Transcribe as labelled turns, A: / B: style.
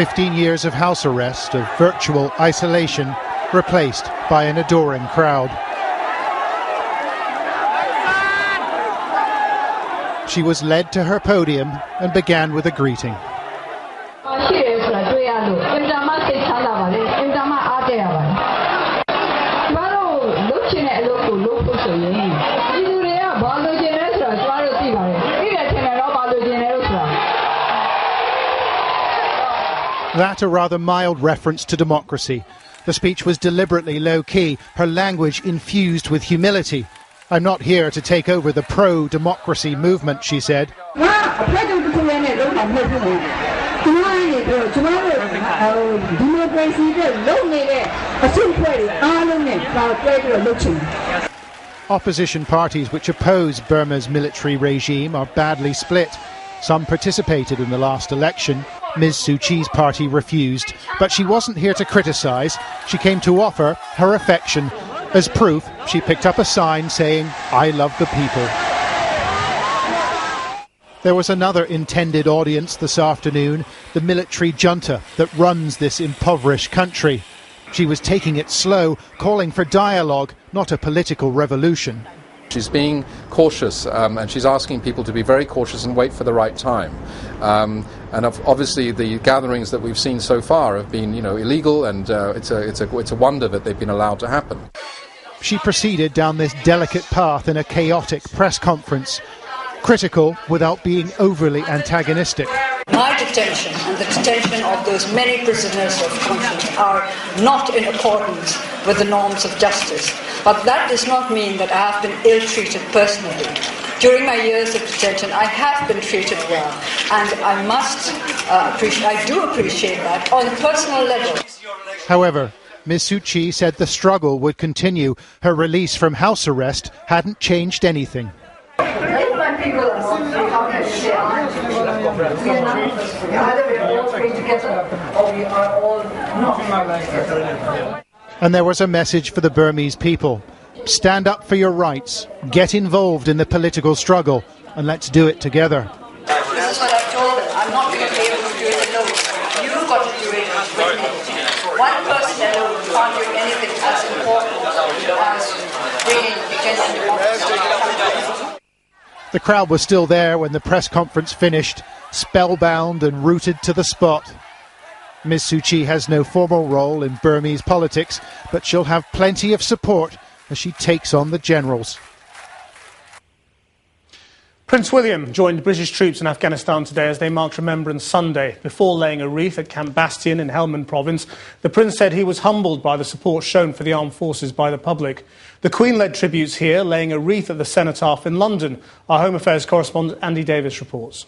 A: 15 years of house arrest, of virtual isolation, replaced by an adoring crowd. She was led to her podium and began with a greeting. That a rather mild reference to democracy. The speech was deliberately low-key, her language infused with humility. "I'm not here to take over the pro-democracy movement," she said. Opposition parties which oppose Burma's military regime are badly split. Some participated in the last election. Ms. Suu Kyi's party refused, but she wasn't here to criticise. She came to offer her affection. As proof, she picked up a sign saying, "I love the people." There was another intended audience this afternoon, the military junta that runs this impoverished country. She was taking it slow, calling for dialogue, not a political revolution.
B: She's being cautious and she's asking people to be very cautious and wait for the right time. And obviously the gatherings that we've seen so far have been, illegal, and it's a wonder that they've been allowed to happen.
A: She proceeded down this delicate path in a chaotic press conference, critical without being overly antagonistic.
C: My detention and the detention of those many prisoners of conscience are not in accordance with the norms of justice. But that does not mean that I have been ill-treated personally. During my years of detention, I have been treated well, and I do appreciate that on a personal level.
A: However, Ms. Suu Kyi said the struggle would continue. Her release from house arrest hadn't changed anything. And there was a message for the Burmese people. Stand up for your rights, get involved in the political struggle, and let's do it together.
C: This is what I've told them. I'm not going to be able to do it alone. You've got to do it with me. One person alone can't do anything as important as bringing against democracy.
A: The crowd was still there when the press conference finished, spellbound and rooted to the spot. Ms. Suu Kyi has no formal role in Burmese politics, but she'll have plenty of support as she takes on the generals.
D: Prince William joined British troops in Afghanistan today as they marked Remembrance Sunday. Before laying a wreath at Camp Bastion in Helmand province, the Prince said he was humbled by the support shown for the armed forces by the public. The Queen led tributes here, laying a wreath at the Cenotaph in London. Our Home Affairs correspondent Andy Davis reports.